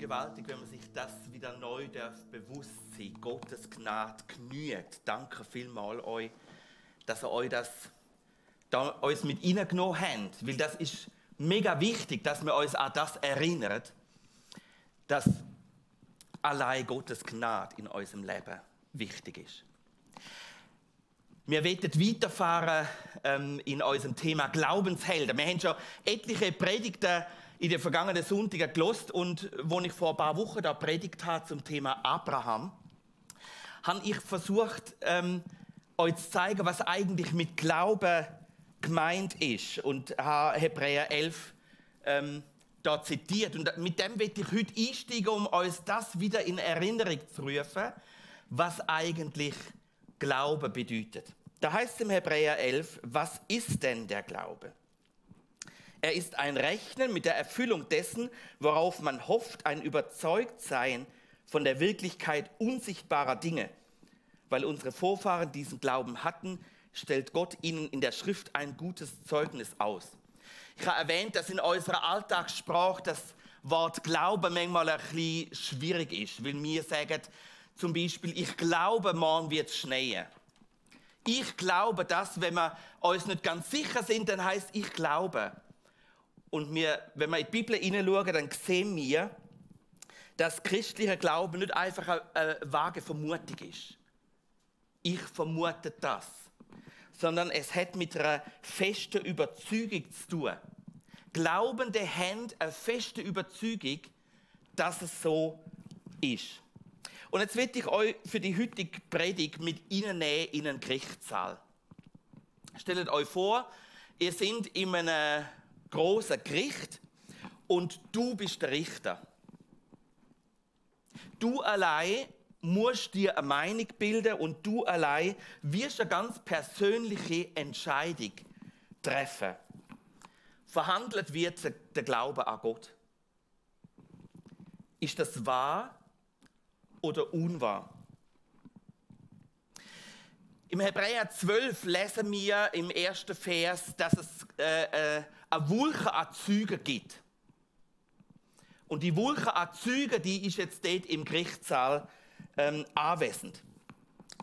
gewaltig, wenn man sich das wieder neu bewusst sein darf. Gottes Gnade genügt. Danke vielmals euch, dass ihr euch das da uns mit reingenommen habt. Weil das ist mega wichtig, dass wir uns an das erinnern, dass allein Gottes Gnade in unserem Leben wichtig ist. Wir wollen weiterfahren in unserem Thema Glaubenshelden. Wir haben schon etliche Predigten in den vergangenen Sonntagen gehört und als ich vor ein paar Wochen da predigt habe zum Thema Abraham, habe ich versucht, euch zu zeigen, was eigentlich mit Glauben gemeint ist und habe Hebräer 11 da zitiert. Und mit dem will ich heute einsteigen, um uns das wieder in Erinnerung zu rufen, was eigentlich Glaube bedeutet. Da heißt es im Hebräer 11, was ist denn der Glaube? Er ist ein Rechnen mit der Erfüllung dessen, worauf man hofft, ein Überzeugtsein von der Wirklichkeit unsichtbarer Dinge. Weil unsere Vorfahren diesen Glauben hatten, stellt Gott ihnen in der Schrift ein gutes Zeugnis aus. Ich habe erwähnt, dass in unserer Alltagssprache das Wort Glaube manchmal ein bisschen schwierig ist, weil wir sagen zum Beispiel, ich glaube, morgen wird es schneien. Ich glaube das, wenn wir uns nicht ganz sicher sind, dann heißt ich glaube. Und wenn wir in die Bibel hineinschauen, dann sehen wir, dass christlicher Glaube nicht einfach eine vage Vermutung ist. Ich vermute das. Sondern es hat mit einer festen Überzeugung zu tun. Glaubende haben eine feste Überzeugung, dass es so ist. Und jetzt will ich euch für die heutige Predigt mit reinnehmen in einen Gerichtssaal. Stellt euch vor, ihr seid in einem großen Gericht und du bist der Richter. Du allein musst dir eine Meinung bilden und du allein wirst eine ganz persönliche Entscheidung treffen. Verhandelt wird der Glaube an Gott. Ist das wahr oder unwahr? Im Hebräer 12 lesen wir im ersten Vers, dass es eine Wolke an Zeugen gibt. Und die Wolke an Zeugen, die ist jetzt dort im Gerichtssaal anwesend.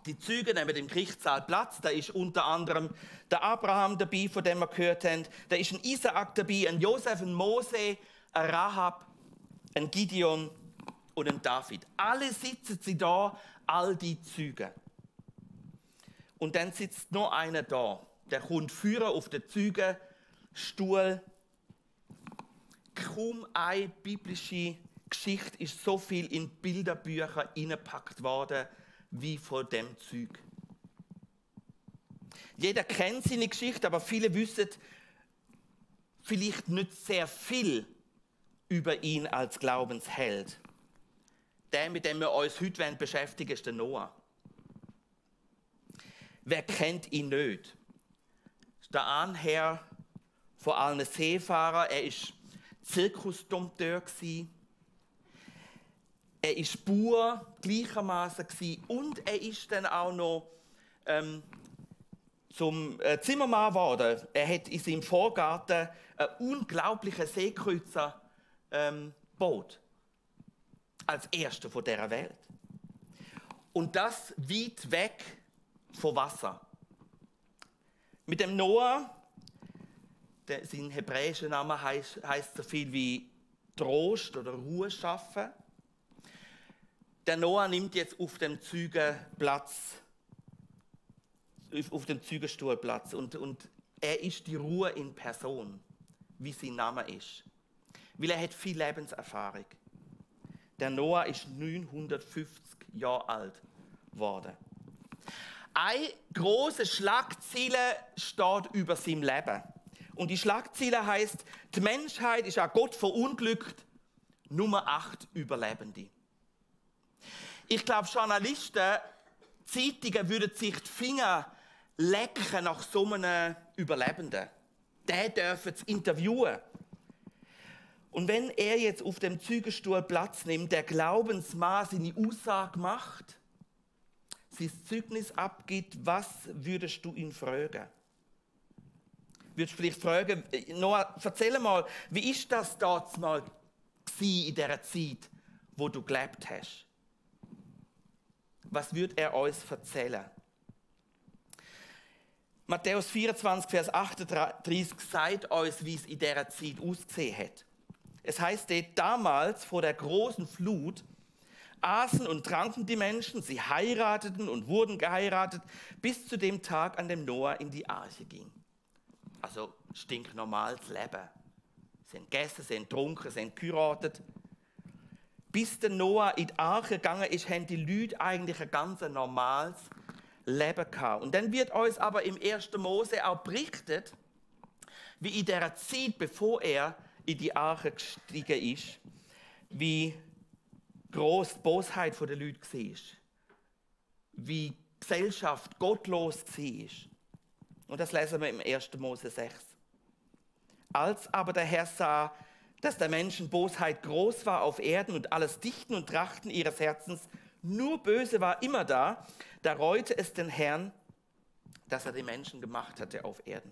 Die Zeugen nehmen im Gerichtssaal Platz. Da ist unter anderem der Abraham dabei, von dem wir gehört haben. Da ist ein Isaak dabei, ein Josef, ein Mose, ein Rahab, ein Gideon und ein David. Alle sitzen sie da, all die Zeugen. Und dann sitzt noch einer da. Der kommt führen auf den Zeugenstuhl. Kaum eine biblische Geschichte ist so viel in Bilderbücher hineingepackt worden wie von dem Zeug. Jeder kennt seine Geschichte, aber viele wissen vielleicht nicht sehr viel über ihn als Glaubensheld. Der, mit dem wir uns heute beschäftigen wollen, ist der Noah. Wer kennt ihn nicht? Das ist der Ahnherr von allen Seefahrern. Er war Zirkusdompteur. Er war Bauer gleichermaßen und er ist dann auch noch zum Zimmermann geworden. Er hat in seinem Vorgarten einen unglaublichen Seekreuzer gebaut. Als erster von dieser Welt. Und das weit weg vom Wasser. Mit dem Noah, sein hebräischer Name heißt so viel wie Trost oder Ruhe schaffen. Der Noah nimmt jetzt auf dem Zeugenstuhl Platz und er ist die Ruhe in Person, wie sein Name ist. Weil er hat viel Lebenserfahrung. Der Noah ist 950 Jahre alt geworden. Eine große Schlagzeile steht über seinem Leben. Und die Schlagzeile heißt: Die Menschheit ist an Gott verunglückt, Nummer 8 Überlebende. Ich glaube, Journalisten, Zeitungen würden sich die Finger lecken nach so einem Überlebenden. Den dürfen sie interviewen. Und wenn er jetzt auf dem Zeugenstuhl Platz nimmt, der Glaubensmann seine Aussage macht, sein Zeugnis abgibt, was würdest du ihn fragen? Würdest du vielleicht fragen, Noah, erzähl mal, wie ist das damals in dieser Zeit, wo du gelebt hast? Was wird er uns erzählen? Matthäus 24, Vers 38 sagt uns, wie es in dieser Zeit ausgesehen hat. Es heißt dort, damals vor der großen Flut aßen und tranken die Menschen, sie heirateten und wurden geheiratet, bis zu dem Tag, an dem Noah in die Arche ging. Also stinknormales Leben. Sie haben gegessen, sie haben getrunken, sie haben geheiratet. Bis der Noah in die Arche gegangen ist, haben die Leute eigentlich ein ganz normales Leben gehabt. Und dann wird uns aber im 1. Mose auch berichtet, wie in dieser Zeit, bevor er in die Arche gestiegen ist, wie gross die Bosheit der Leute war, wie die Gesellschaft gottlos war. Und das lesen wir im 1. Mose 6. Als aber der Herr sah, dass der Menschen Bosheit groß war auf Erden und alles Dichten und Trachten ihres Herzens nur böse war immer da reute es den Herrn, dass er die Menschen gemacht hatte auf Erden.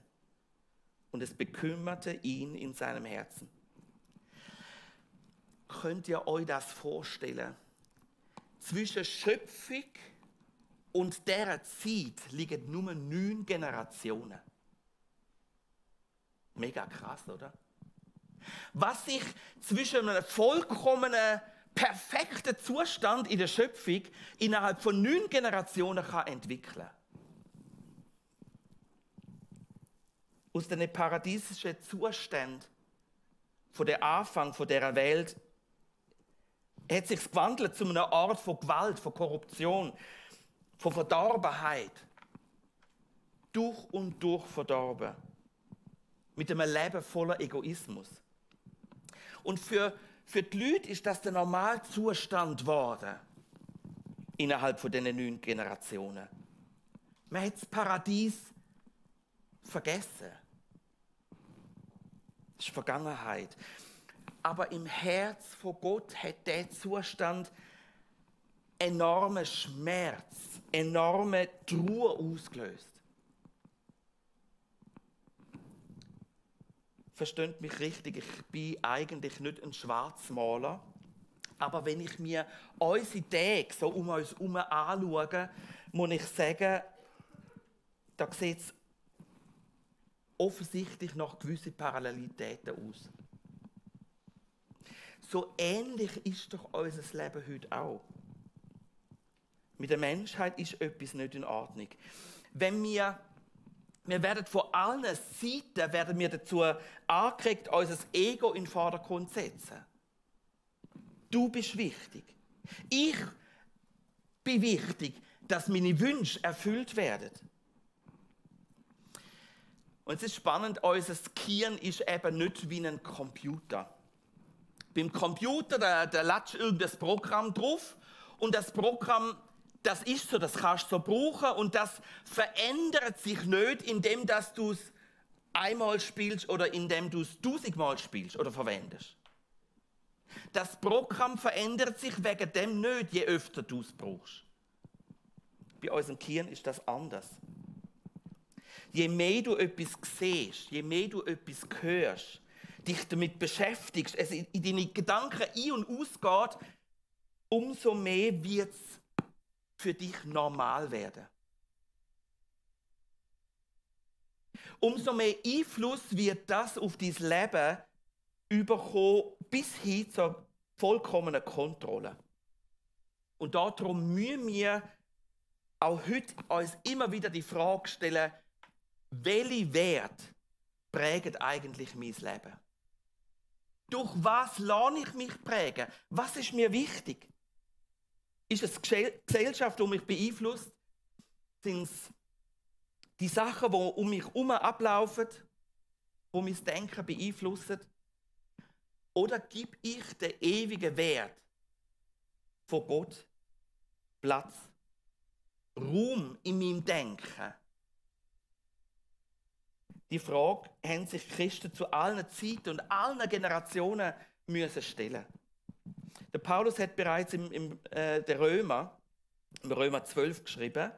Und es bekümmerte ihn in seinem Herzen. Könnt ihr euch das vorstellen? Zwischen Schöpfung und dieser Zeit liegen nur 9 Generationen. Mega krass, oder? Was sich zwischen einem vollkommenen, perfekten Zustand in der Schöpfung innerhalb von 9 Generationen kann entwickeln. Aus den paradiesischen Zuständen von der Anfang von dieser Welt hat sich gewandelt zu einer Art von Gewalt, von Korruption, von Verdorbenheit. Durch und durch verdorben. Mit einem Leben voller Egoismus. Und für die Leute ist das der Normalzustand geworden. Innerhalb von diesen 9 Generationen. Man hat das Paradies vergessen. Das ist Vergangenheit. Aber im Herz von Gott hat dieser Zustand enormen Schmerz, enorme Trauer ausgelöst. Versteht mich richtig, ich bin eigentlich nicht ein Schwarzmaler. Aber wenn ich mir unsere Tage so um uns herum anschaue, muss ich sagen, da sieht es offensichtlich noch gewisse Parallelitäten aus. So ähnlich ist doch unser Leben heute auch. Mit der Menschheit ist etwas nicht in Ordnung. Wenn wir werden von allen Seiten dazu angeregt, unser Ego in den Vordergrund zu setzen. Du bist wichtig. Ich bin wichtig, dass meine Wünsche erfüllt werden. Und es ist spannend, unser Gehirn ist eben nicht wie ein Computer. Beim Computer, da lädst du irgendein Programm drauf und das Programm, das ist so, das kannst du so brauchen und das verändert sich nicht, indem du es einmal spielst oder indem du es 1000-mal spielst oder verwendest. Das Programm verändert sich wegen dem nicht, je öfter du es brauchst. Bei unserem Gehirn ist das anders. Je mehr du etwas siehst, je mehr du etwas hörst, dich damit beschäftigst, es in deine Gedanken ein- und ausgeht, umso mehr wird es für dich normal werden. Umso mehr Einfluss wird das auf dein Leben überkommen, bis hin zur vollkommenen Kontrolle. Und darum müssen wir auch heute uns immer wieder die Frage stellen, welche Werte prägen eigentlich mein Leben? Durch was lasse ich mich prägen? Was ist mir wichtig? Ist es die Gesellschaft, die mich beeinflusst? Sind es die Sachen, die um mich herum ablaufen, die mein Denken beeinflussen? Oder gebe ich den ewigen Wert von Gott Platz, Raum in meinem Denken? Die Frage haben sich Christen zu allen Zeiten und allen Generationen müssen stellen. Der Paulus hat bereits im Römer 12 geschrieben: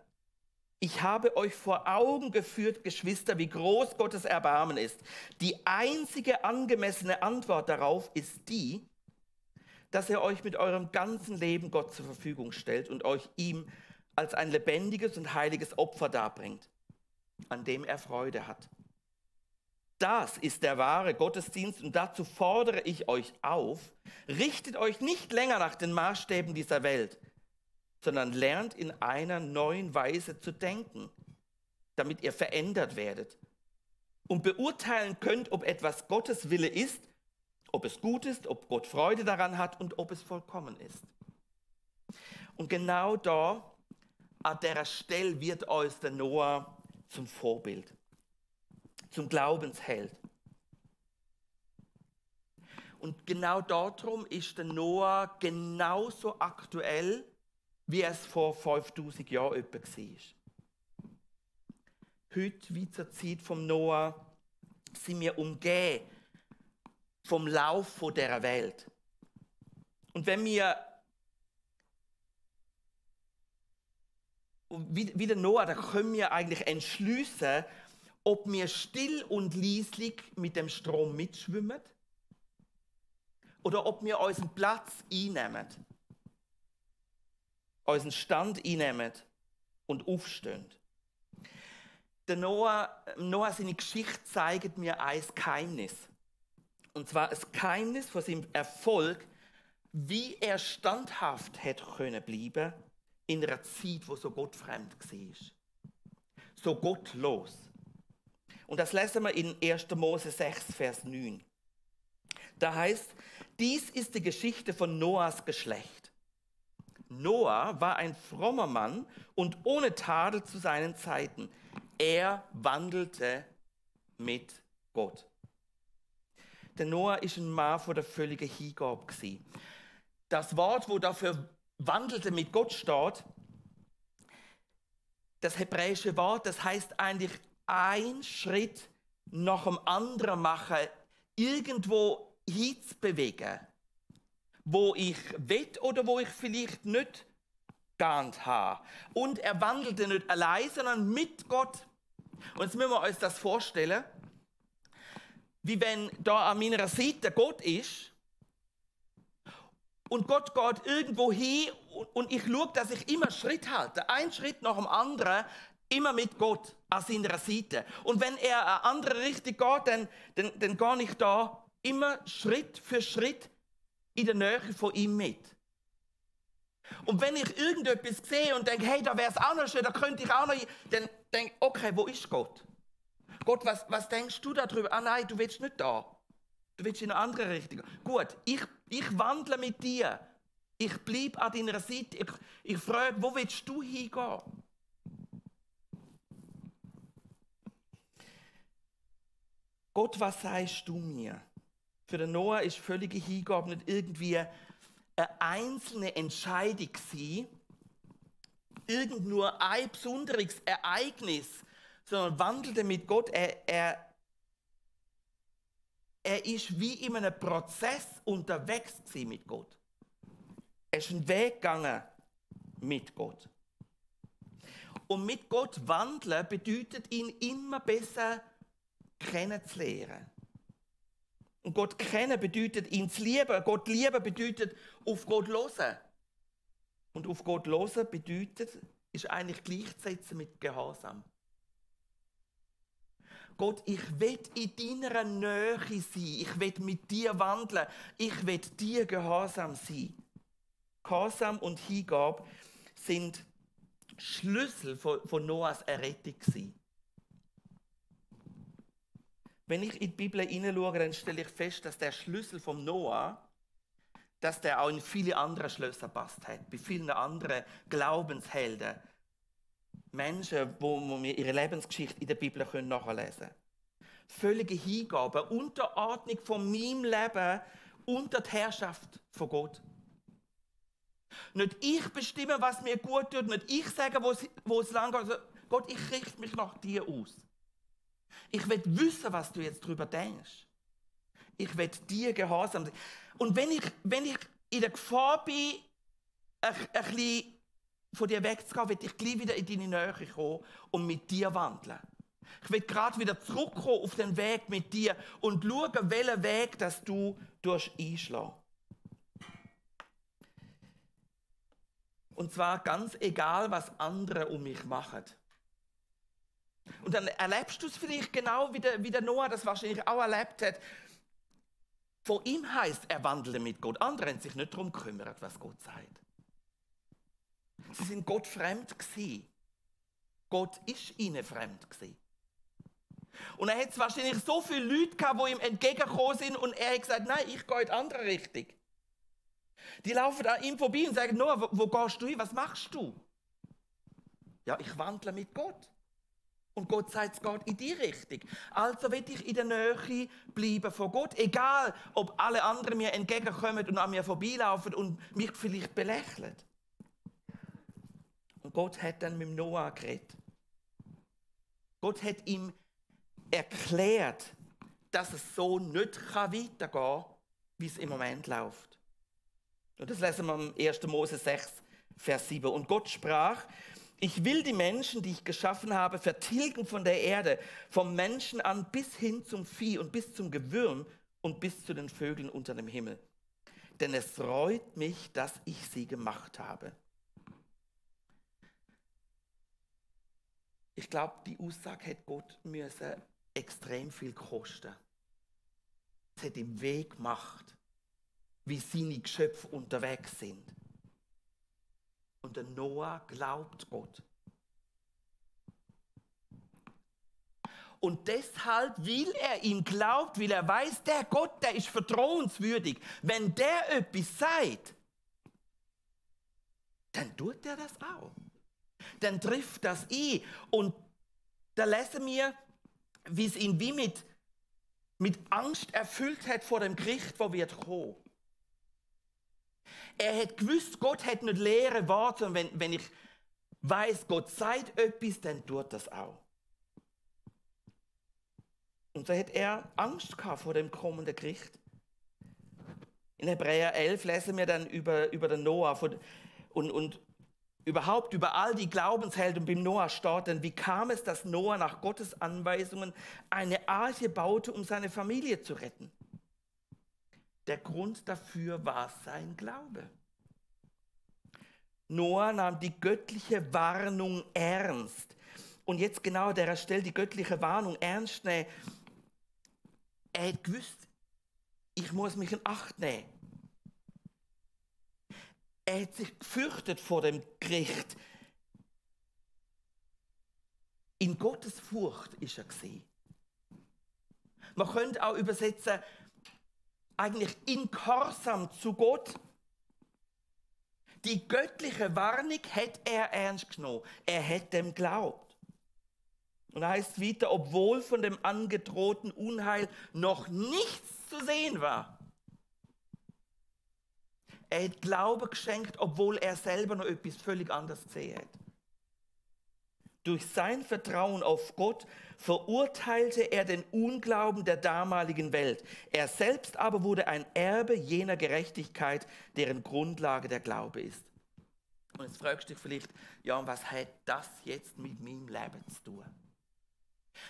Ich habe euch vor Augen geführt, Geschwister, wie groß Gottes Erbarmen ist. Die einzige angemessene Antwort darauf ist die, dass ihr euch mit eurem ganzen Leben Gott zur Verfügung stellt und euch ihm als ein lebendiges und heiliges Opfer darbringt, an dem er Freude hat. Das ist der wahre Gottesdienst und dazu fordere ich euch auf, richtet euch nicht länger nach den Maßstäben dieser Welt, sondern lernt in einer neuen Weise zu denken, damit ihr verändert werdet und beurteilen könnt, ob etwas Gottes Wille ist, ob es gut ist, ob Gott Freude daran hat und ob es vollkommen ist. Und genau da, an dieser Stelle, wird uns der Noah zum Vorbild, zum Glaubensheld. Und genau darum ist der Noah genauso aktuell, wie es vor 5000 Jahren etwa war. Heute, wie zur Zeit vom Noah, sind wir umgeben vom Lauf dieser Welt. Und wenn wir, wie der Noah, da können wir eigentlich entschliessen, ob wir still und leislich mit dem Strom mitschwimmen oder ob wir unseren Platz einnehmen, unseren Stand einnehmen und aufstehen. Der Noah, seine Geschichte zeigt mir ein Geheimnis. Und zwar ein Geheimnis von seinem Erfolg, wie er standhaft hätte können bleiben in einer Zeit, wo so gottfremd war. So gottlos. Und das lesen wir in 1. Mose 6, Vers 9. Da heißt, dies ist die Geschichte von Noahs Geschlecht. Noah war ein frommer Mann und ohne Tadel zu seinen Zeiten. Er wandelte mit Gott. Der Noah ist ein Mann von der völligen Hingabe gewesen. Das Wort, wo dafür wandelte mit Gott steht, das hebräische Wort, das heißt eigentlich ein Schritt nach dem anderen machen, irgendwo hinzubewegen, wo ich will oder wo ich vielleicht nicht geahnt habe. Und er wandelte nicht allein, sondern mit Gott. Und jetzt müssen wir uns das vorstellen, wie wenn da an meiner Seite Gott ist und Gott geht irgendwo hin und ich schaue, dass ich immer Schritt halte, einen Schritt nach dem anderen, immer mit Gott an seiner Seite. Und wenn er eine andere Richtung geht, dann gehe ich da immer Schritt für Schritt in der Nähe von ihm mit. Und wenn ich irgendetwas sehe und denke, hey, da wäre es auch noch schön, da könnte ich auch noch, dann denke ich, okay, wo ist Gott? Gott, was denkst du darüber? Ah nein, du willst nicht da. Du willst in eine andere Richtung. Gut, ich wandle mit dir. Ich bleibe an deiner Seite. Ich frage, wo willst du hingehen? Gott, was sagst du mir? Für den Noah ist völlige Hingabe nicht irgendwie eine einzelne Entscheidung gewesen, irgend nur ein besonderes Ereignis, sondern wandelte mit Gott. Er ist wie in einem Prozess unterwegs mit Gott. Er ist einen Weg gegangen mit Gott. Und mit Gott wandeln bedeutet, ihn immer besser kennenzulernen. Und Gott kennen bedeutet, ihn zu lieben. Gott lieben bedeutet, auf Gott hören. Und auf Gott hören bedeutet, ist eigentlich gleichzusetzen mit Gehorsam. Gott, ich will in deiner Nähe sein. Ich will mit dir wandeln. Ich will dir gehorsam sein. Gehorsam und Hingabe sind Schlüssel von Noahs Errettung gewesen. Wenn ich in die Bibel hineinschaue, dann stelle ich fest, dass der Schlüssel vom Noah, dass der auch in viele andere Schlösser passt hat. Bei vielen anderen Glaubenshelden. Menschen, wo wir ihre Lebensgeschichte in der Bibel nachlesen können. Völlige Hingabe, Unterordnung von meinem Leben unter die Herrschaft von Gott. Nicht ich bestimme, was mir gut tut, nicht ich sage, wo es lang geht. Gott, ich richte mich nach dir aus. Ich will wissen, was du jetzt darüber denkst. Ich will dir gehorsam sein. Und wenn ich in der Gefahr bin, ein bisschen von dir wegzugehen, will ich gleich wieder in deine Nähe kommen und mit dir wandeln. Ich will gerade wieder zurückkommen auf den Weg mit dir und schauen, welchen Weg dass du einschlagen. Und zwar ganz egal, was andere um mich machen. Und dann erlebst du es vielleicht genau, wie der Noah das wahrscheinlich auch erlebt hat. Von ihm heisst, er wandelte mit Gott. Andere haben sich nicht darum gekümmert, was Gott sagt. Sie sind Gott fremd gewesen. Gott ist ihnen fremd gewesen. Und er hat wahrscheinlich so viele Leute gehabt, die ihm entgegengekommen sind und er hat gesagt, nein, ich gehe in die andere Richtung. Die laufen an ihm vorbei und sagen, Noah, wo gehst du hin, was machst du? Ja, ich wandle mit Gott. Und Gott sagt, es geht in die Richtung. Also will ich in der Nähe bleiben von Gott. Egal, ob alle anderen mir entgegenkommen und an mir vorbeilaufen und mich vielleicht belächeln. Und Gott hat dann mit Noah geredet. Gott hat ihm erklärt, dass es so nicht weitergehen kann, wie es im Moment läuft. Und das lesen wir im 1. Mose 6, Vers 7. Und Gott sprach, ich will die Menschen, die ich geschaffen habe, vertilgen von der Erde, vom Menschen an bis hin zum Vieh und bis zum Gewürm und bis zu den Vögeln unter dem Himmel. Denn es reut mich, dass ich sie gemacht habe. Ich glaube, die Aussage hat Gott müssen extrem viel kosten. Es hat ihm Weg gemacht, wie seine Geschöpfe unterwegs sind. Und der Noah glaubt Gott. Und deshalb, weil er ihm glaubt, weil er weiß, der Gott, der ist vertrauenswürdig. Wenn der etwas sagt, dann tut er das auch. Dann trifft das ein. Und da lesen wir, wie es ihn wie mit Angst erfüllt hat vor dem Gericht, das wird kommen. Er hat gewusst, Gott hat nicht leere Worte, sondern wenn ich weiß, Gott sagt etwas, dann tut das auch. Und so hat er Angst gehabt vor dem kommenden Gericht. In Hebräer 11 lesen wir dann über den Noah und überhaupt über all die Glaubenshelden. Beim Noah steht dann, wie kam es, dass Noah nach Gottes Anweisungen eine Arche baute, um seine Familie zu retten? Der Grund dafür war sein Glaube. Noah nahm die göttliche Warnung ernst. Und jetzt genau an der Stelle die göttliche Warnung ernst nehmen. Er hat gewusst, ich muss mich in Acht nehmen. Er hat sich gefürchtet vor dem Gericht. In Gottes Furcht ist er gewesen. Man könnte auch übersetzen, eigentlich in Gehorsam zu Gott. Die göttliche Warnung hat er ernst genommen. Er hat dem geglaubt. Und heißt weiter, obwohl von dem angedrohten Unheil noch nichts zu sehen war. Er hat Glauben geschenkt, obwohl er selber noch etwas völlig anderes gesehen hat. Durch sein Vertrauen auf Gott verurteilte er den Unglauben der damaligen Welt. Er selbst aber wurde ein Erbe jener Gerechtigkeit, deren Grundlage der Glaube ist. Und jetzt fragst du dich vielleicht, ja, und was hat das jetzt mit meinem Leben zu tun?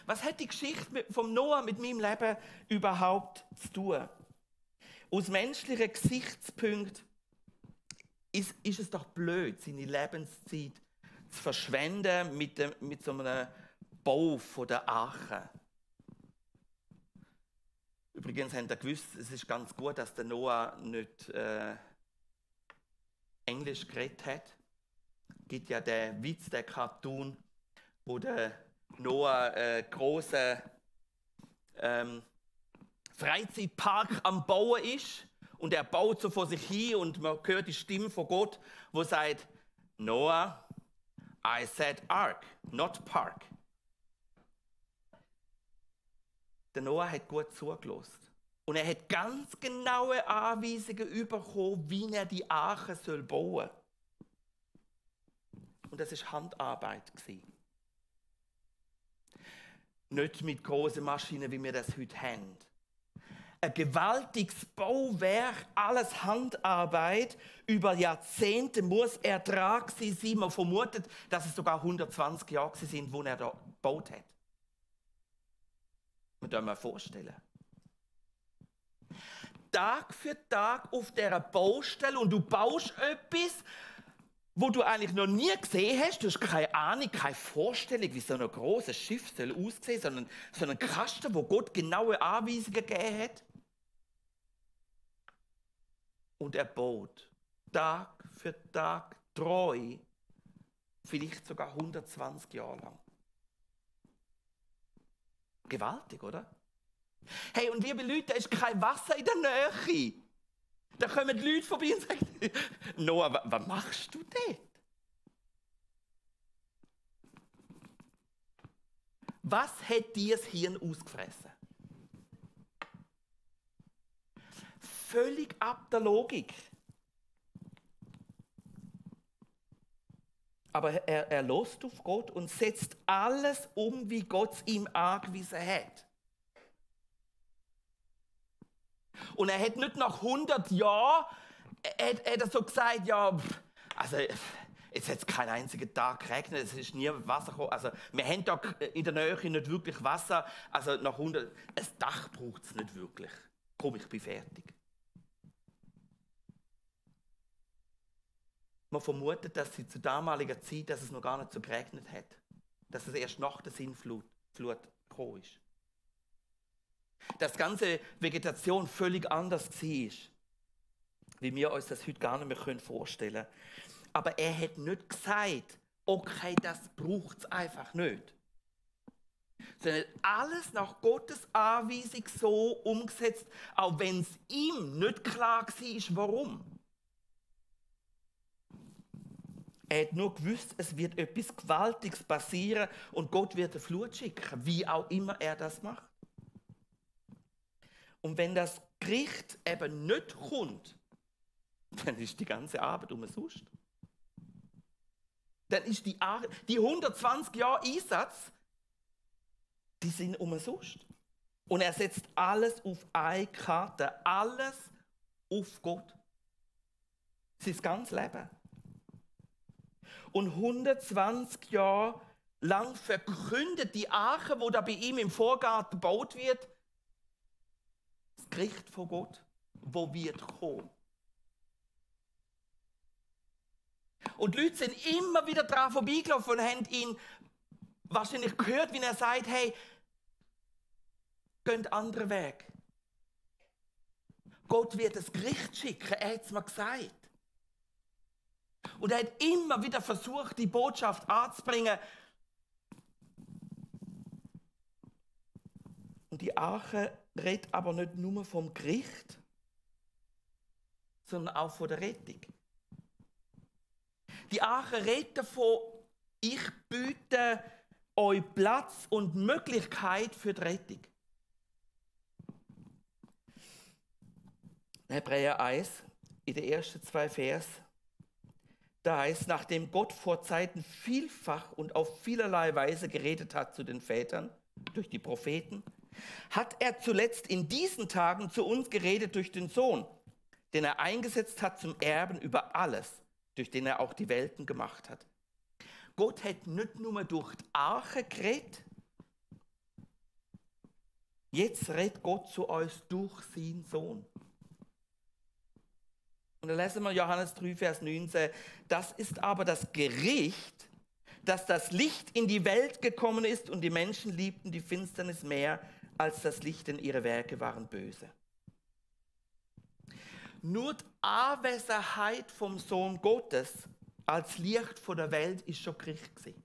Was hat die Geschichte vom Noah mit meinem Leben überhaupt zu tun? Aus menschlichen Gesichtspunkten ist es doch blöd, seine Lebenszeit zu verschwenden mit so einem Bau von der Arche. Übrigens habt ihr gewusst, es ist ganz gut, dass der Noah nicht Englisch geredet hat. Es gibt ja den Witz, der Cartoon, wo der Noah einen grossen Freizeitpark am Bauen ist. Und er baut so vor sich hin und man hört die Stimme von Gott, wo sagt, Noah, I said Ark, not Park. Der Noah hat gut zugelassen. Und er hat ganz genaue Anweisungen bekommen, wie er die Arche bauen soll. Und das war Handarbeit. Nicht mit grossen Maschinen, wie wir das heute haben. Ein gewaltiges Bauwerk, alles Handarbeit. Über Jahrzehnte muss er dran sein. Man vermutet, dass es sogar 120 Jahre sind, wo er da gebaut hat. Man kann sich vorstellen. Tag für Tag auf dieser Baustelle und du baust etwas wo du eigentlich noch nie gesehen hast. Du hast keine Ahnung, keine Vorstellung, wie so ein großes Schiff soll aussehen, sondern so einen Kasten, wo Gott genaue Anweisungen gegeben hat. Und er baut Tag für Tag treu, vielleicht sogar 120 Jahre lang. Gewaltig, oder? Hey, und liebe Leute, da ist kein Wasser in der Nähe. Da kommen die Leute vorbei und sagen, Noah, was machst du dort? Was hat dir das Hirn ausgefressen? Völlig ab der Logik. Aber er lost auf Gott und setzt alles um, wie Gott es ihm angewiesen hat. Und er hat nicht nach 100 Jahren so gesagt, ja, also jetzt hat es keinen einzigen Tag geregnet, es ist nie Wasser gekommen. Also wir haben da in der Nähe nicht wirklich Wasser. Also nach 100, ein Dach braucht es nicht wirklich. Komm, ich bin fertig. Man vermutet, dass sie zu damaliger Zeit, dass es noch gar nicht so geregnet hat. Dass es erst nach der Sintflut gekommen ist. Dass die ganze Vegetation völlig anders war, wie wir uns das heute gar nicht mehr vorstellen können. Aber er hat nicht gesagt, okay, das braucht es einfach nicht. Sondern alles nach Gottes Anweisung so umgesetzt, auch wenn es ihm nicht klar war, warum. Er hat nur gewusst, es wird etwas Gewaltiges passieren und Gott wird eine Flut schicken, wie auch immer er das macht. Und wenn das Gericht eben nicht kommt, dann ist die ganze Arbeit umsonst. Dann ist die 120 Jahre Einsatz, die sind umsonst. Und er setzt alles auf eine Karte, alles auf Gott. Sein ganzes Leben. Und 120 Jahre lang verkündet die Arche, wo da bei ihm im Vorgarten gebaut wird, das Gericht von Gott, wo wird kommen. Und die Leute sind immer wieder daran vorbeigelaufen und haben ihn wahrscheinlich gehört, wie er sagt, hey, geht anderen Weg. Gott wird das Gericht schicken, er hat es mir gesagt. Und er hat immer wieder versucht, die Botschaft anzubringen. Und die Arche redet aber nicht nur vom Gericht, sondern auch von der Rettung. Die Arche redet davon, ich biete euch Platz und Möglichkeit für die Rettung. Hebräer 1, in den ersten 2 Versen, da heißt, nachdem Gott vor Zeiten vielfach und auf vielerlei Weise geredet hat zu den Vätern, durch die Propheten, hat er zuletzt in diesen Tagen zu uns geredet durch den Sohn, den er eingesetzt hat zum Erben über alles, durch den er auch die Welten gemacht hat. Gott hat nicht nur durch die Arche geredet, jetzt redet Gott zu uns durch seinen Sohn. Und dann lesen wir Johannes 3, Vers 19. Das ist aber das Gericht, dass das Licht in die Welt gekommen ist und die Menschen liebten die Finsternis mehr als das Licht, denn ihre Werke waren böse. Nur die Anwesenheit vom Sohn Gottes als Licht von der Welt ist schon Gericht gewesen.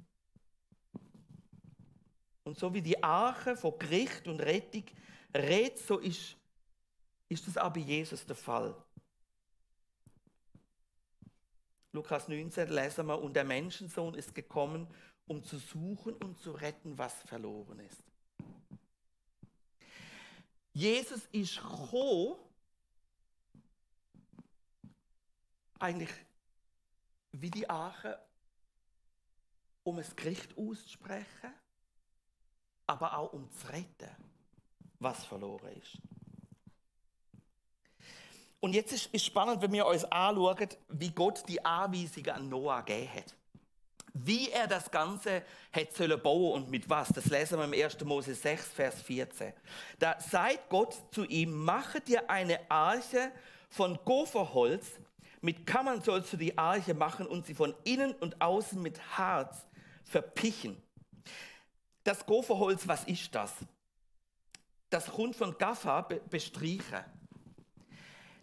Und so wie die Arche von Gericht und Rettung redet, so ist das auch bei Jesus der Fall. Lukas 19 lesen wir, und der Menschensohn ist gekommen, um zu suchen und zu retten, was verloren ist. Jesus ist gekommen, eigentlich wie die Arche, um ein Gericht auszusprechen, aber auch um zu retten, was verloren ist. Und jetzt ist spannend, wenn wir uns anschauen, wie Gott die Anweisungen an Noah gegeben hat. Wie er das Ganze hat sollen bauen und mit was. Das lesen wir im 1. Mose 6, Vers 14. Da sagt Gott zu ihm, mache dir eine Arche von Gopherholz, Mit Kammern sollst du die Arche machen und sie von innen und außen mit Harz verpichen. Das Gopherholz, was ist das? Das kommt von Gaffa bestreichen.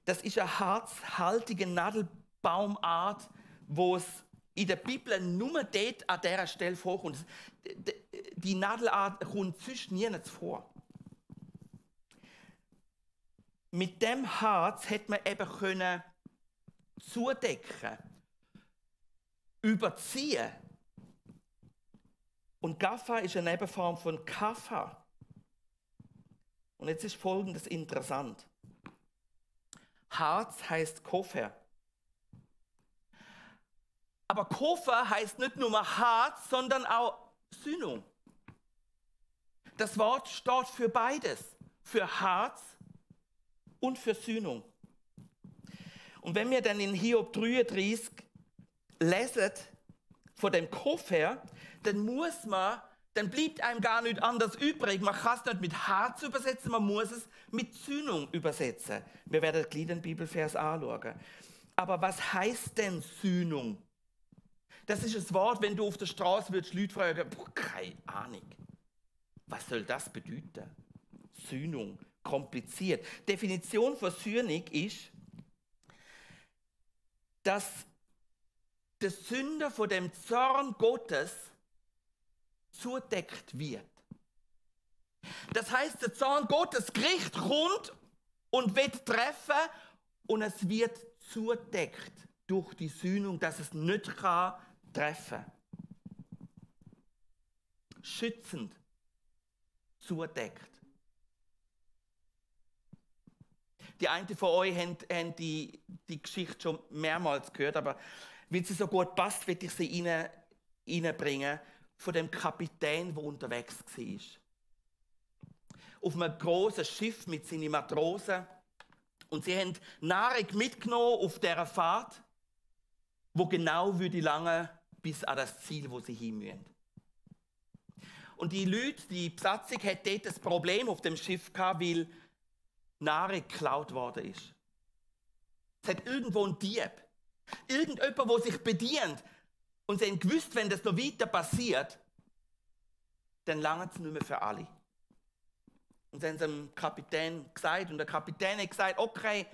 Das ist eine harzhaltige Nadelbaumart, wo es in der Bibel nur dort an dieser Stelle vorkommt. Die Nadelart kommt sonst nirgends vor. Mit dem Harz hätte man eben können zudecken, überziehen. Und Gaffa ist eine Nebenform von Kaffa. Und jetzt ist Folgendes interessant. Harz heißt Koffer. Aber Koffer heißt nicht nur Harz, sondern auch Sühnung. Das Wort steht für beides, für Harz und für Sühnung. Und wenn wir dann in Hiob 33 lesen von dem Koffer, dann bleibt einem gar nichts anderes übrig. Man kann es nicht mit Harz übersetzen, man muss es mit Sühnung übersetzen. Wir werden gleich den Bibelvers anschauen. Aber was heißt denn Sühnung? Das ist ein Wort, wenn du auf der Straße würdest Leute fragen, keine Ahnung. Was soll das bedeuten? Sühnung, kompliziert. Die Definition von Sühnung ist, dass der Sünder von dem Zorn Gottes zudeckt wird. Das heißt, der Zorn Gottes, Gericht kommt und wird treffen und es wird zudeckt durch die Sühnung, dass es nicht treffen kann. Schützend zudeckt. Die einen von euch haben die Geschichte schon mehrmals gehört, aber weil sie so gut passt, will ich sie reinbringen von dem Kapitän, der unterwegs war. Auf einem grossen Schiff mit seinen Matrosen. Und sie haben Nahrung mitgenommen auf dieser Fahrt, wo genau würde lange bis an das Ziel, wo sie hin müssen. Und die Leute, die Besatzung, hat dort das Problem auf dem Schiff gehabt, weil Nahrung geklaut worden ist. Es hat irgendwo ein Dieb, irgendjemand, der sich bedient. Und sie haben gewusst, wenn das noch weiter passiert, dann langt es nicht mehr für alle. Und sie haben es dem Kapitän gesagt, und der Kapitän hat gesagt, okay,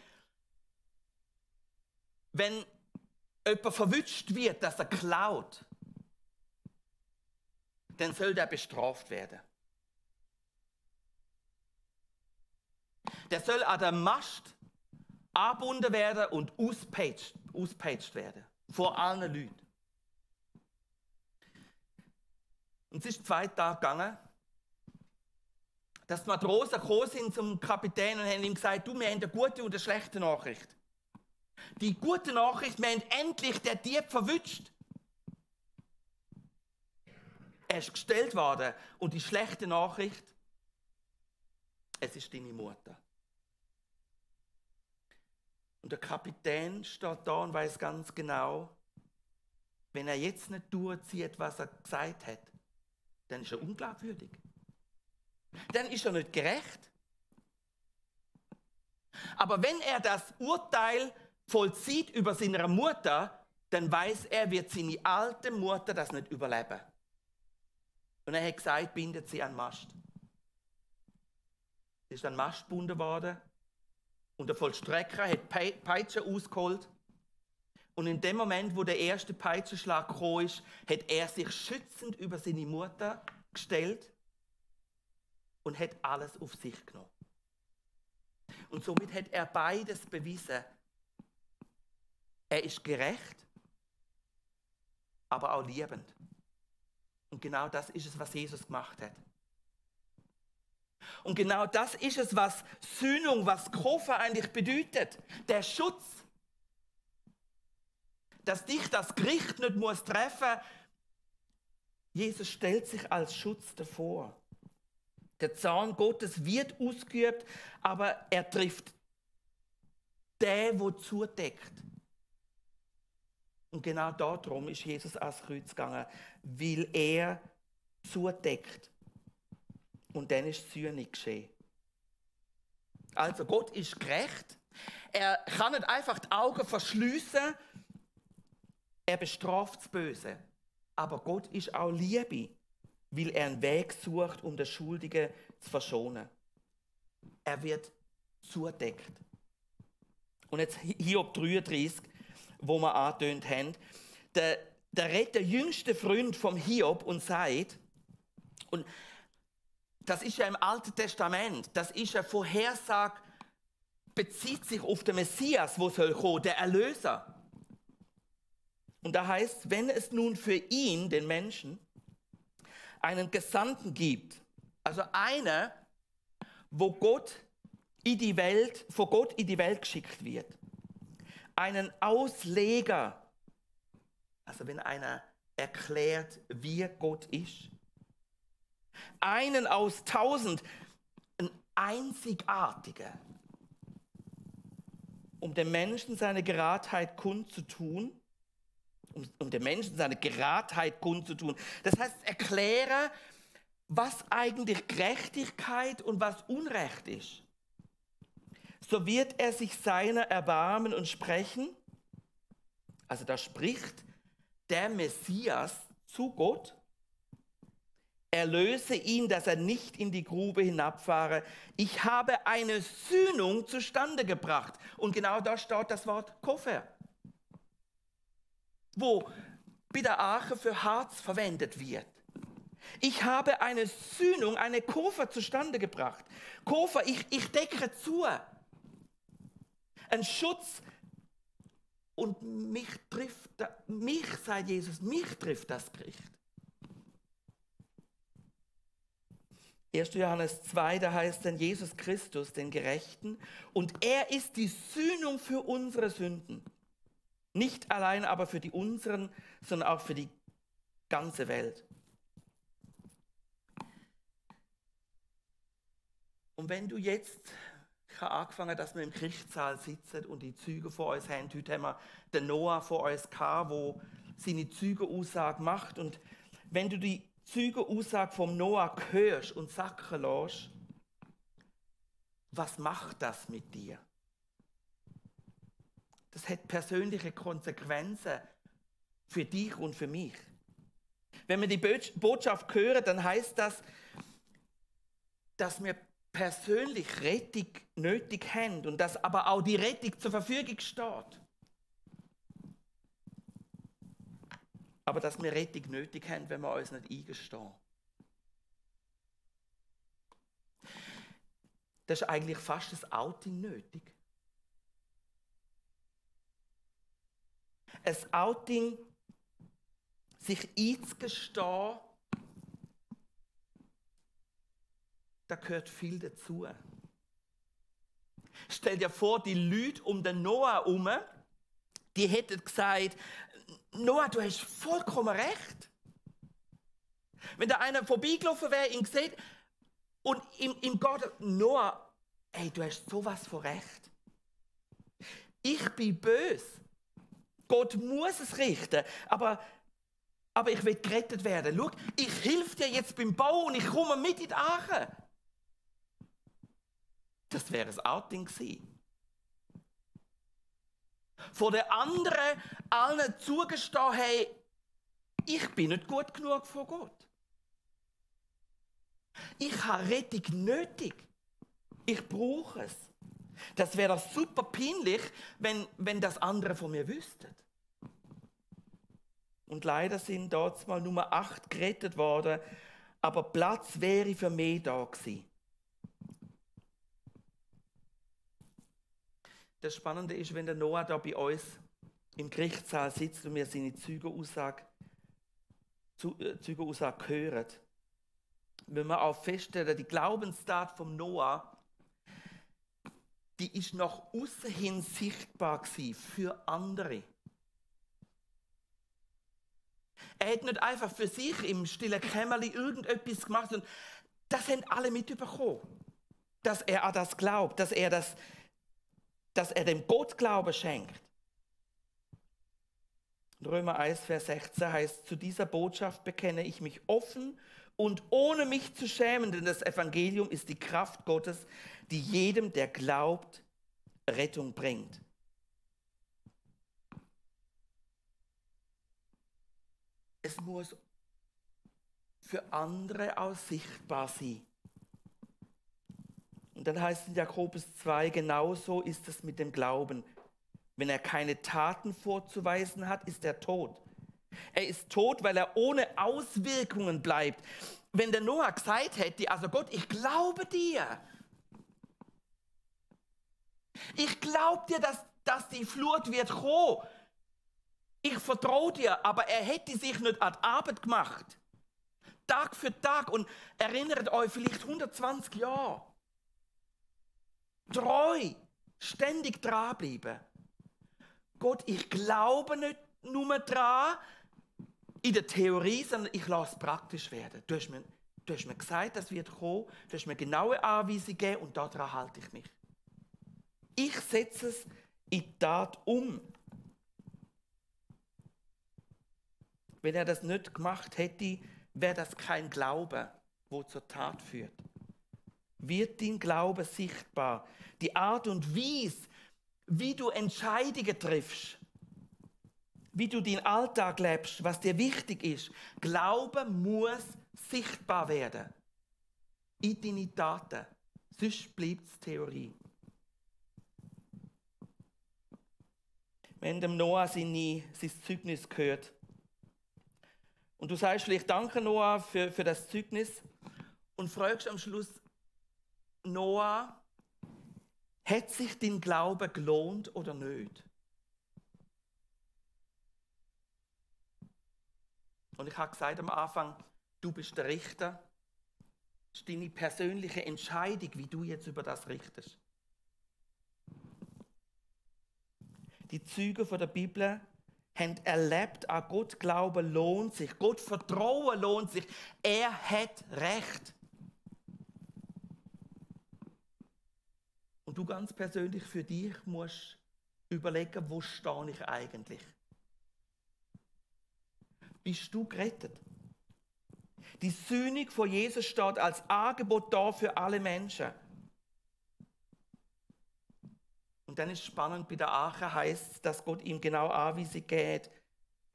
wenn jemand verwünscht wird, dass er klaut, dann soll der bestraft werden. Der soll an der Mast angebunden werden und ausgepeitscht werden. Vor allen Leuten. Und es ist 2 Tage gegangen, dass die Matrosen gekommen sind zum Kapitän und haben ihm gesagt, du, wir haben eine gute und eine schlechte Nachricht. Die gute Nachricht, wir haben endlich den Dieb verwünscht. Er ist gestellt worden. Und die schlechte Nachricht, es ist deine Mutter. Und der Kapitän steht da und weiß ganz genau, wenn er jetzt nicht durchzieht, was er gesagt hat, dann ist er unglaubwürdig. Dann ist er nicht gerecht. Aber wenn er das Urteil vollzieht über seine Mutter, dann weiß er, wird seine alte Mutter das nicht überleben. Und er hat gesagt, bindet sie an den Mast. Sie ist an den Mast gebunden worden und der Vollstrecker hat Peitsche ausgeholt. Und in dem Moment, wo der erste Peitschenschlag gekommen ist, hat er sich schützend über seine Mutter gestellt und hat alles auf sich genommen. Und somit hat er beides bewiesen. Er ist gerecht, aber auch liebend. Und genau das ist es, was Jesus gemacht hat. Und genau das ist es, was Sühnung, was Koffer eigentlich bedeutet. Der Schutz. Dass dich das Gericht nicht muss treffen. Jesus stellt sich als Schutz davor. Der Zorn Gottes wird ausgeübt, aber er trifft den, der zudeckt. Und genau darum ist Jesus ans Kreuz gegangen, weil er zudeckt. Und dann ist Sühnung geschehen. Also Gott ist gerecht, Er kann nicht einfach die Augen verschliessen. Er bestraft das Böse. Aber Gott ist auch Liebe, weil er einen Weg sucht, um den Schuldigen zu verschonen. Er wird zudeckt. Und jetzt Hiob 33, wo wir angetönt haben. Der redet der jüngste Freund vom Hiob und sagt, und das ist ja im Alten Testament, das ist eine Vorhersage, bezieht sich auf den Messias, wo soll kommen, der Erlöser. Und da heißt, wenn es nun für ihn, den Menschen, einen Gesandten gibt, also einer, wo Gott von Gott in die Welt geschickt wird, einen Ausleger, also wenn einer erklärt, wie Gott ist, einen aus 1000, ein einzigartiger, um dem Menschen seine Geradheit kundzutun, um dem Menschen seine Geradheit kundzutun. Das heißt, erkläre, was eigentlich Gerechtigkeit und was Unrecht ist. So wird er sich seiner erbarmen und sprechen. Also da spricht der Messias zu Gott. Erlöse ihn, dass er nicht in die Grube hinabfahre. Ich habe eine Sühnung zustande gebracht. Und genau da steht das Wort Koffer, wo bei der Arche für Harz verwendet wird. Ich habe eine Sühnung, eine Koffer zustande gebracht. Koffer, ich decke zu. Ein Schutz. Und mich sagt Jesus, mich trifft das Gericht. 1. Johannes 2, da heißt dann Jesus Christus, den Gerechten, und er ist die Sühnung für unsere Sünden. Nicht allein aber für die unseren, sondern auch für die ganze Welt. Und wenn du jetzt, ich habe angefangen, dass wir im Gerichtssaal sitzen und die Zeugen vor uns haben, heute haben wir den Noah vor uns gehabt, der seine Zeugenaussage macht. Und wenn du die Zeugenaussage vom Noah hörst und sacken lässt, was macht das mit dir? Das hat persönliche Konsequenzen für dich und für mich. Wenn wir die Botschaft hören, dann heißt das, dass wir persönlich Rettung nötig haben und dass aber auch die Rettung zur Verfügung steht. Aber dass wir Rettung nötig haben, wenn wir uns nicht eingestehen. Das ist eigentlich fast ein Outing nötig. Ein Outing, sich einzugestehen, da gehört viel dazu. Stell dir vor, die Leute um den Noah herum, die hätten gesagt, Noah, du hast vollkommen recht. Wenn da einer vorbeigelaufen wäre, ihn sieht und ihm geht, Noah, ey, du hast sowas von recht. Ich bin böse. Gott muss es richten, aber ich will gerettet werden. Schau, ich helfe dir jetzt beim Bau und ich komme mit in die Arche. Das wäre ein Outing gewesen. Vor den anderen allen zugestehen, hey, ich bin nicht gut genug vor Gott. Ich habe Rettung nötig. Ich brauche es. Das wäre doch super peinlich, wenn das andere von mir wüssten. Und leider sind dort mal Nummer 8 gerettet worden, aber Platz wäre für mich da gewesen. Das Spannende ist, wenn der Noah da bei uns im Gerichtssaal sitzt und wir seine Zeugenaussage hören, wenn wir auch feststellen, die Glaubenstat vom Noah, die ist nach außen hin sichtbar gewesen für andere. Er hat nicht einfach für sich im stillen Kämmerlein irgendetwas gemacht, sondern das haben alle mitbekommen, dass er an das glaubt, dass er dem Gott Glauben schenkt. Römer 1, Vers 16 heißt, zu dieser Botschaft bekenne ich mich offen und ohne mich zu schämen, denn das Evangelium ist die Kraft Gottes, die jedem, der glaubt, Rettung bringt. Es muss für andere auch sichtbar sein. Und dann heißt es in Jakobus 2, genauso ist es mit dem Glauben. Wenn er keine Taten vorzuweisen hat, ist er tot. Er ist tot, weil er ohne Auswirkungen bleibt. Wenn der Noah gesagt hätte, also Gott, ich glaube dir. Ich glaube dir, dass die Flut wird kommen. Ich vertraue dir, aber er hätte sich nicht an die Arbeit gemacht. Tag für Tag und erinnert euch vielleicht 120 Jahre. Treu, ständig dranbleiben. Gott, ich glaube nicht nur dran in der Theorie, sondern ich lasse es praktisch werden. Du hast mir gesagt, das wird kommen, du hast mir genaue Anweisungen gegeben und daran halte ich mich. Ich setze es in die Tat um. Wenn er das nicht gemacht hätte, wäre das kein Glaube, wo zur Tat führt. Wird dein Glaube sichtbar? Die Art und Weise, wie du Entscheidungen triffst, wie du deinen Alltag lebst, was dir wichtig ist. Glaube muss sichtbar werden. In deine Taten. Sonst bleibt es Theorie. Wenn dem Noah sein Zeugnis gehört, und du sagst vielleicht Danke, Noah, für das Zeugnis und fragst am Schluss, Noah, hat sich dein Glaube gelohnt oder nicht? Und ich habe gesagt am Anfang, du bist der Richter. Das ist deine persönliche Entscheidung, wie du jetzt über das richtest. Die Zeugen von der Bibel haben erlebt, an Gott glauben lohnt sich, Gott vertrauen lohnt sich. Er hat Recht. Und du ganz persönlich für dich musst überlegen, wo stehe ich eigentlich? Bist du gerettet? Die Sühnung von Jesus steht als Angebot da für alle Menschen. Und dann ist spannend, bei der Arche heißt es, dass Gott ihm genau Anweisung gibt.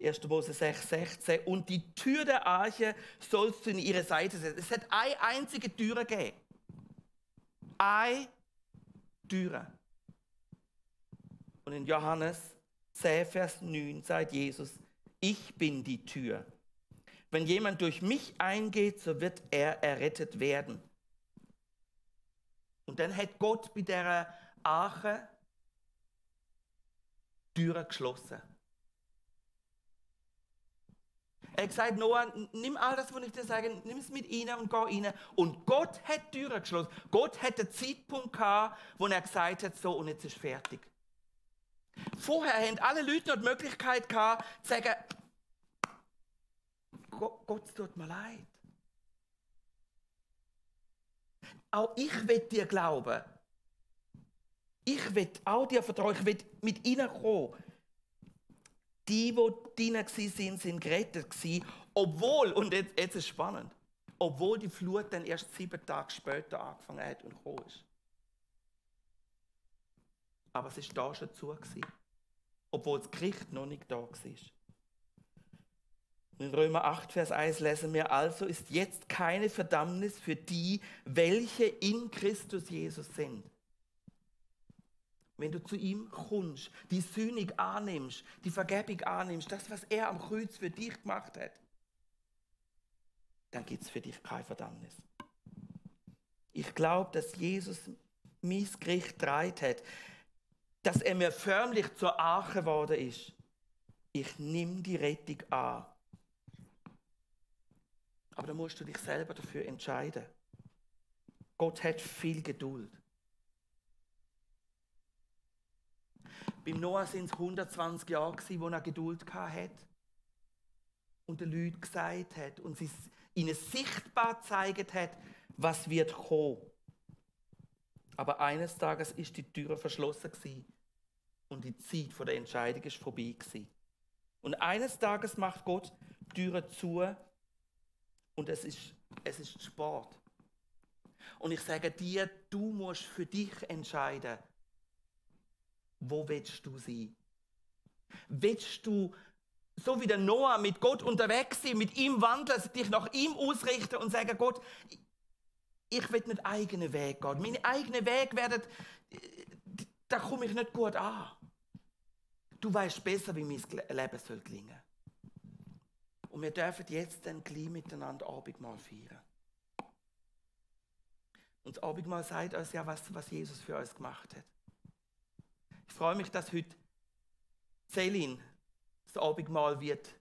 1. Mose 6,16. Und die Tür der Arche sollst du in ihre Seite setzen. Es hat eine einzige Tür gegeben. Eine Tür. Und in Johannes 10, Vers 9 sagt Jesus, ich bin die Tür. Wenn jemand durch mich eingeht, so wird er errettet werden. Und dann hat Gott bei dieser Arche Türen geschlossen. Er hat gesagt, Noah, nimm all das, was ich dir sage, nimm es mit rein und geh rein. Und Gott hat Türen geschlossen. Gott hat den Zeitpunkt gehabt, wo er gesagt hat, so und jetzt ist fertig. Vorher haben alle Leute noch die Möglichkeit gehabt, zu sagen, Gott, es tut mir leid. Auch ich will dir glauben. Ich will auch dir vertrauen, ich will mit ihnen kommen. Die drinnen waren, sind gerettet gewesen, obwohl, und jetzt ist es spannend, obwohl die Flut dann erst 7 Tage später angefangen hat und gekommen ist. Aber es war da schon zu gewesen, obwohl das Gericht noch nicht da war. In Römer 8, Vers 1 lesen wir, also ist jetzt keine Verdammnis für die, welche in Christus Jesus sind. Wenn du zu ihm kommst, die Sühnung annimmst, die Vergebung annimmst, das, was er am Kreuz für dich gemacht hat, dann gibt es für dich keine Verdammnis. Ich glaube, dass Jesus mein Gericht getragen hat, dass er mir förmlich zur Arche geworden ist. Ich nehme die Rettung an. Aber da musst du dich selber dafür entscheiden. Gott hat viel Geduld. Beim Noah waren es 120 Jahre, wo er Geduld hatte und den Leuten gesagt hat und sie ihnen sichtbar gezeigt hat, was wird kommen. Aber eines Tages ist die Tür verschlossen und die Zeit der Entscheidung ist vorbei. Und eines Tages macht Gott die Türe zu und es ist Sport. Und ich sage dir, du musst für dich entscheiden, Wo willst du sein? Willst du so wie der Noah mit Gott unterwegs sein, mit ihm wandeln, dich nach ihm ausrichten und sagen, Gott, ich will meinen eigenen Weg gehen. Meine eigenen Wege werden, da komme ich nicht gut an. Du weißt besser, wie mein Leben soll gelingen. Und wir dürfen jetzt dann gleich miteinander Abendmahl feiern. Und das Abendmahl sagt uns ja, was Jesus für uns gemacht hat. Ich freue mich, dass heute Céline das Abendmahl wird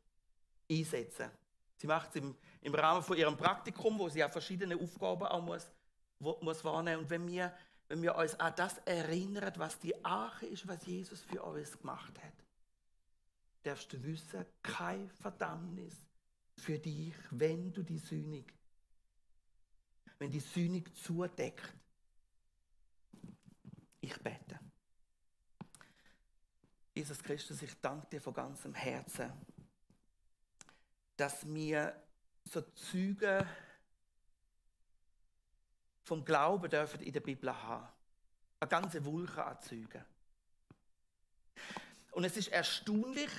einsetzen. Sie macht es im Rahmen von ihrem Praktikum, wo sie ja verschiedene Aufgaben auch muss wahrnehmen. Und wenn wir uns an das erinnern, was die Arche ist, was Jesus für uns gemacht hat, darfst du wissen, kein Verdammnis für dich, wenn die Sühnung zudeckt. Ich bete. Jesus Christus, ich danke dir von ganzem Herzen, dass wir so Züge vom Glauben dürfen in der Bibel haben. Eine ganze Wolke an Zügen. Und es ist erstaunlich,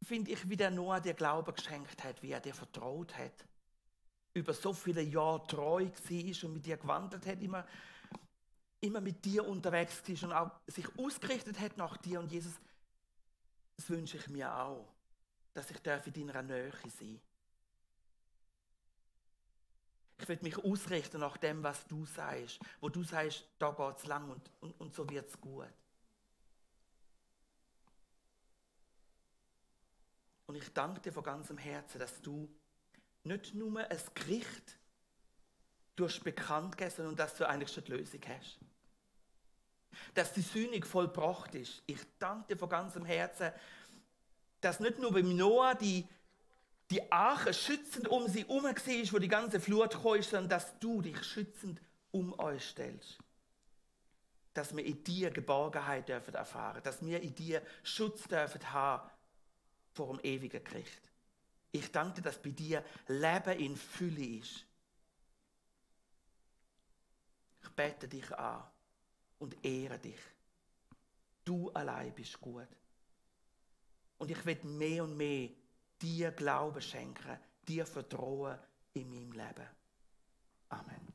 finde ich, wie der Noah dir Glauben geschenkt hat, wie er dir vertraut hat. Über so viele Jahre treu war und mit dir gewandelt hat, immer mit dir unterwegs war und auch sich ausgerichtet hat nach dir. Und Jesus, das wünsche ich mir auch, dass ich in deiner Nähe sein darf. Ich will mich ausrichten nach dem, was du sagst. Wo du sagst, da geht es lang und so wird es gut. Und ich danke dir von ganzem Herzen, dass du nicht nur ein Gericht bekannt geben, sondern dass du eigentlich schon die Lösung hast. Dass die Sühnung vollbracht ist. Ich danke dir von ganzem Herzen, dass nicht nur beim Noah die Arche schützend um sie herum war, wo die ganze Flut kam, sondern dass du dich schützend um uns stellst. Dass wir in dir Geborgenheit dürfen erfahren, dass wir in dir Schutz dürfen haben vor dem ewigen Gericht. Ich danke dir, dass bei dir Leben in Fülle ist. Ich bete dich an und ehre dich. Du allein bist gut. Und ich will mehr und mehr dir Glauben schenken, dir Vertrauen in meinem Leben. Amen.